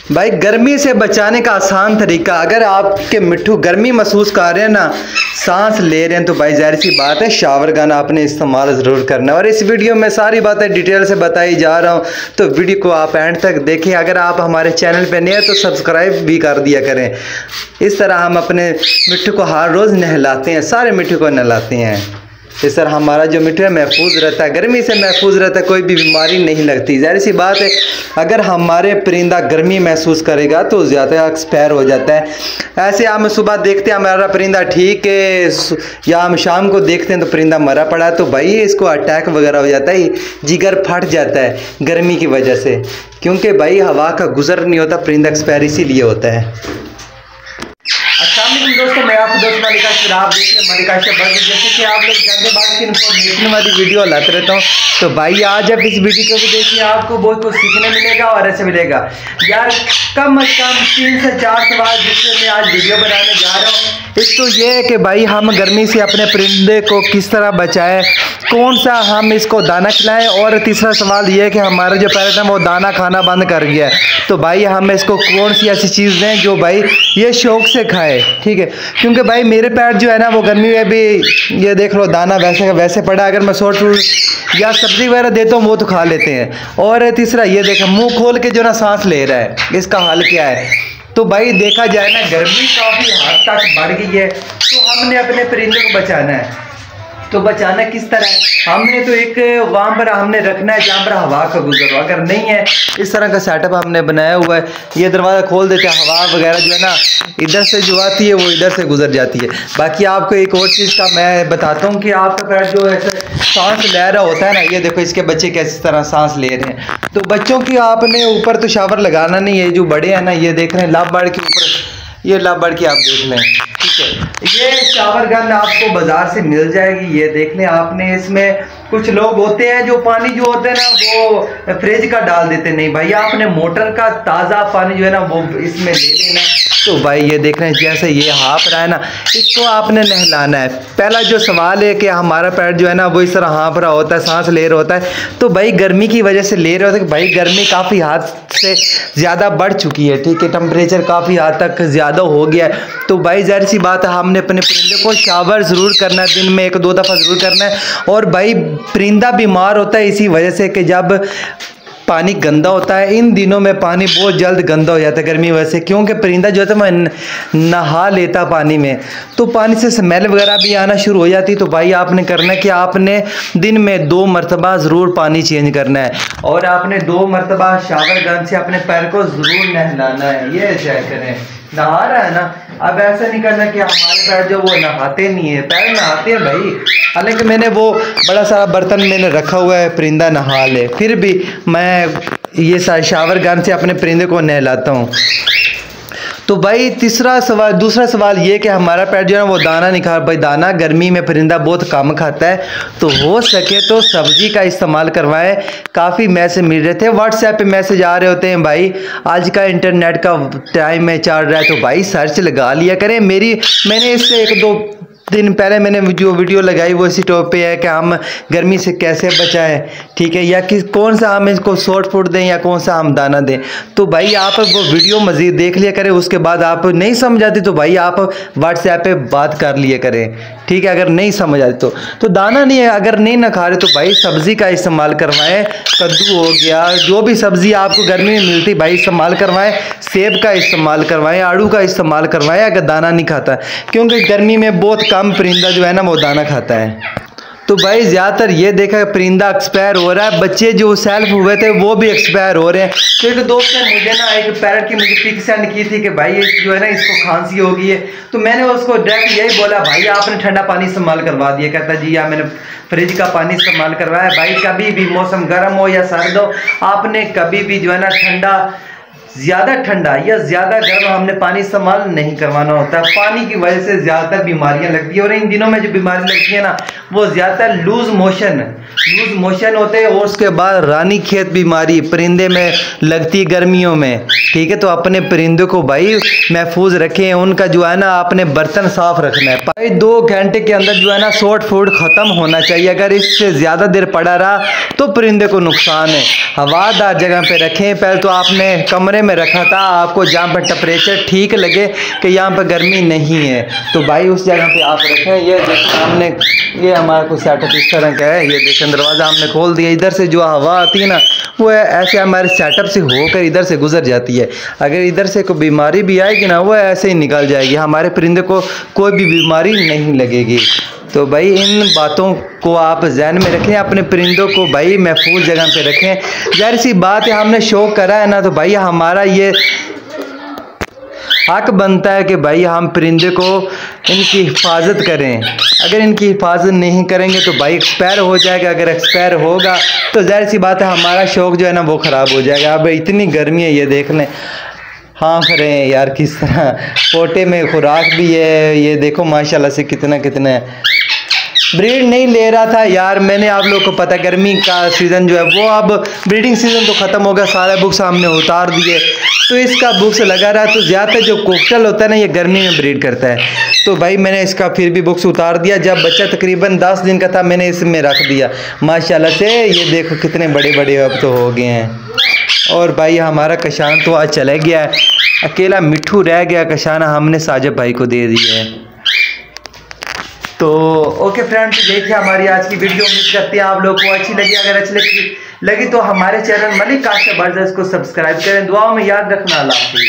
भाई गर्मी से बचाने का आसान तरीका, अगर आपके मिट्ठू गर्मी महसूस कर रहे हैं ना, सांस ले रहे हैं, तो भाई जाहिर सी बात है शावर गन आपने इस्तेमाल ज़रूर करना है। और इस वीडियो में सारी बातें डिटेल से बताई जा रहा हूँ, तो वीडियो को आप एंड तक देखें। अगर आप हमारे चैनल पे नए हैं तो सब्सक्राइब भी कर दिया करें। इस तरह हम अपने मिट्ठू को हर रोज़ नहलाते हैं, सारे मिट्ठू को नहलाते हैं। इस तरह हमारा जो मिट्ठू है महफूज रहता है, गर्मी से महफूज रहता है, कोई भी बीमारी नहीं लगती। जाहिर सी बात है अगर हमारे परिंदा गर्मी महसूस करेगा तो ज़्यादा एक्सपायर हो जाता है। ऐसे हम सुबह देखते हैं हमारा परिंदा ठीक है, या हम शाम को देखते हैं तो परिंदा मरा पड़ा है, तो भाई इसको अटैक वगैरह हो जाता है, जिगर फट जाता है गर्मी की वजह से, क्योंकि भाई हवा का गुजर नहीं होता, परिंदा एक्सपायर इसीलिए होता है। दोस्तों मैं आपको दोस्त मालिका फिर आप देख रहे हैं मालिका शब्द, जैसे कि आप लोग जानते बात की इन्फॉर्मेशन वाली वीडियो लाते रहता हूँ, तो भाई आज आप इस वीडियो को भी देखिए, आपको बहुत कुछ सीखने मिलेगा और ऐसे मिलेगा यार। कम से कम 3 से 4 सवाल जिससे मैं आज वीडियो बनाने जा रहा हूँ। एक तो ये है कि भाई हम गर्मी से अपने परिंदे को किस तरह बचाएं, कौन सा हम इसको दाना खिलाएं, और तीसरा सवाल ये है कि हमारा जो पैरट है वो दाना खाना बंद कर गया है, तो भाई हम इसको कौन सी ऐसी चीज़ दें जो भाई ये शौक से खाए, ठीक है। क्योंकि भाई मेरे पैर जो है ना वो गर्मी में भी, ये देख लो दाना वैसे का वैसे पड़ा, अगर मैं शॉर्ट फ्रूट या सब्जी वगैरह देता हूँ वो तो खा लेते हैं। और तीसरा ये देखो मुंह खोल के जो ना सांस ले रहा है, इसका हाल क्या है। तो भाई देखा जाए ना गर्मी काफ़ी हद तक बढ़ गई है, तो हमने अपने परिंदे को बचाना है। तो बचाना किस तरह है, हमने तो एक वहाँ पर हमने रखना है जहाँ पर हवा का गुजर हो। अगर नहीं है इस तरह का सेटअप हमने बनाया हुआ है, ये दरवाज़ा खोल देते हैं, हवा वगैरह जो है ना इधर से जो आती है वो इधर से गुजर जाती है। बाकी आपको एक और चीज़ का मैं बताता हूँ कि आपका पैर जो ऐसे सांस ले रहा होता है ना, ये देखो इसके बच्चे कैसी तरह सांस ले रहे हैं। तो बच्चों की आपने ऊपर तो शावर लगाना नहीं है, जो बड़े हैं ना ये देख रहे हैं लाभ बाढ़ के ऊपर, ये लाभ बढ़ के आप देख लें, ठीक है। ये शावर गन आपको बाजार से मिल जाएगी, ये देख लें आपने। इसमें कुछ लोग होते हैं जो पानी जो होता है ना वो फ्रिज का डाल देते, नहीं भाई आपने मोटर का ताज़ा पानी जो है ना वो इसमें ले लेना है। तो भाई ये देख रहे हैं जैसे ये हाँफ रहा है ना, इसको आपने नहलाना है। पहला जो सवाल है कि हमारा पैर जो है ना वो इस तरह हाँफ रहा होता है, सांस ले रहा होता है, तो भाई गर्मी की वजह से ले रहा होता है कि भाई गर्मी काफ़ी हद से ज़्यादा बढ़ चुकी है, ठीक है, टेम्परेचर काफ़ी हद तक ज़्यादा हो गया है। तो भाई जाहिर सी बात है हमने अपने परिंदे को शावर ज़रूर करना है, दिन में 1-2 दफ़ा ज़रूर करना है। और भाई परिंदा बीमार होता है इसी वजह से कि जब पानी गंदा होता है, इन दिनों में पानी बहुत जल्द गंदा हो जाता है गर्मी वजह से, क्योंकि परिंदा जो है तो नहा लेता पानी में, तो पानी से स्मेल वगैरह भी आना शुरू हो जाती। तो भाई आपने करना है कि आपने दिन में 2 मरतबा ज़रूर पानी चेंज करना है, और आपने 2 मरतबा शावर गन से अपने पैर को ज़रूर नहलाना है। ये चेक करें नहा रहा है ना, अब ऐसा नहीं करना कि हमारे पैर जो वो नहाते नहीं है, पैर नहाते हैं भाई, हालांकि मैंने वो बड़ा सारा बर्तन मैंने रखा हुआ है परिंदा नहा ले, फिर भी मैं ये शावर गन से अपने परिंदे को नहलाता हूँ। तो भाई दूसरा सवाल ये कि हमारा पैर जो है वो दाना नहीं खा, भाई दाना गर्मी में परिंदा बहुत कम खाता है, तो हो सके तो सब्जी का इस्तेमाल करवाएं। काफ़ी मैसेज मिल रहे थे, व्हाट्सएप पे मैसेज आ रहे होते हैं, भाई आज का इंटरनेट का टाइम में चल रहा है, तो भाई सर्च लगा लिया करें। मैंने इससे 1-2 दिन पहले मैंने जो वीडियो लगाई वो इसी टॉप पे है कि हम गर्मी से कैसे बचाएं, ठीक है, या कि कौन सा हम इसको शॉर्ट फूड दें या कौन सा हम दाना दें। तो भाई आप वो वीडियो मज़ीद देख लिया करें, उसके बाद आप नहीं समझ आती तो भाई आप व्हाट्सएप पे बात कर लिया करें, ठीक है। अगर नहीं समझ आती तो दाना नहीं है, अगर नहीं ना खा रहे तो भाई सब्ज़ी का इस्तेमाल करवाएं। कद्दू हो गया, जो भी सब्ज़ी आपको गर्मी में मिलती भाई इस्तेमाल करवाएं। सेब का इस्तेमाल करवाएं, आड़ू का इस्तेमाल करवाएं अगर दाना नहीं खाता, क्योंकि गर्मी में बहुत कम परिंदा जो है ना वो दाना खाता है। तो भाई ज़्यादातर ये देखा परिंदा एक्सपायर हो रहा है, बच्चे जो सेल्फ हुए थे वो भी एक्सपायर हो रहे हैं। तो एक दोस्त ने मुझे ना एक पैरट की मुझे पिक सेंड की थी कि भाई ये जो है ना इसको खांसी हो गई है, तो मैंने उसको डायरेक्ट यही बोला, भाई आपने ठंडा पानी इस्तेमाल करवा दिया। कहता जी हाँ मैंने फ्रिज का पानी इस्तेमाल करवाया। भाई कभी भी मौसम गर्म हो या सर्द हो, आपने कभी भी जो है ना ज़्यादा ठंडा या ज़्यादा गर्म हमने पानी इस्तेमाल नहीं करवाना होता। पानी की वजह से ज़्यादातर बीमारियां लगती है, और इन दिनों में जो बीमारी लगती है ना वो ज़्यादातर लूज मोशन होते हैं, और उसके बाद रानी खेत बीमारी परिंदे में लगती है गर्मियों में, ठीक है। तो अपने परिंदों को भाई महफूज रखें, उनका जो है ना अपने बर्तन साफ रखना है। भाई 2 घंटे के अंदर जो है ना शॉर्ट फूड ख़त्म होना चाहिए, अगर इससे ज़्यादा देर पड़ा रहा तो परिंदे को नुकसान है। हवादार जगह पे रखें। पहले तो आपने कमरे किनारे में रखा था, आपको जहाँ पर टेम्परेचर ठीक लगे कि यहाँ पर गर्मी नहीं है, तो भाई उस जगह पे आप रखें। ये सामने ये हमारा कुछ सेटअप इस तरह का है। ये देखें दरवाज़ा हमने खोल दिया, इधर से जो हवा आती है ना वो ऐसे हमारे सेटअप से होकर इधर से गुजर जाती है। अगर इधर से कोई बीमारी भी आएगी ना वो ऐसे ही निकल जाएगी, हमारे परिंदे को कोई भी बीमारी नहीं लगेगी। तो भाई इन बातों को आप जहन में रखें, अपने परिंदों को भाई महफूज जगह पे रखें। यार सी बात है, हमने शौक करा है ना, तो भाई हमारा ये हक बनता है कि भाई हम परिंदे को इनकी हिफाजत करें। अगर इनकी हिफाजत नहीं करेंगे तो भाई एक्सपायर हो जाएगा, अगर एक्सपायर होगा तो जाहिर सी बात है हमारा शौक जो है ना वो ख़राब हो जाएगा। अब इतनी गर्मी है, ये देख लें, हाँ करें यार किस तरह, पोटे में खुराक भी है, ये देखो माशाल्लाह से कितना कितना है। ब्रीड नहीं ले रहा था यार मैंने, आप लोग को पता है गर्मी का सीज़न जो है वो अब ब्रीडिंग सीज़न तो ख़त्म हो गया, सारे बुक्स हमने उतार दिए, तो इसका बुक्स लगा रहा। तो ज़्यादातर जो कोकटल होता है ना ये गर्मी में ब्रीड करता है, तो भाई मैंने इसका फिर भी बुक्स उतार दिया। जब बच्चा तकरीबन 10 दिन का था मैंने इसमें रख दिया, माशाल्लाह से ये देखो कितने बड़े बड़े अब तो हो गए हैं। और भाई हमारा कशान तो आज चला गया है, अकेला मिट्ठू रह गया कशान, हमने साजिब भाई को दे दिया है। तो ओके फ्रेंड्स, देखिए हमारी आज की वीडियो, उम्मीद करते हैं आप लोग को अच्छी लगी। अगर अच्छी लगी तो हमारे चैनल मलिक काशिफ बर्ड्स को सब्सक्राइब करें। दुआओं में याद रखना। अल्लाह हाफ़िज़।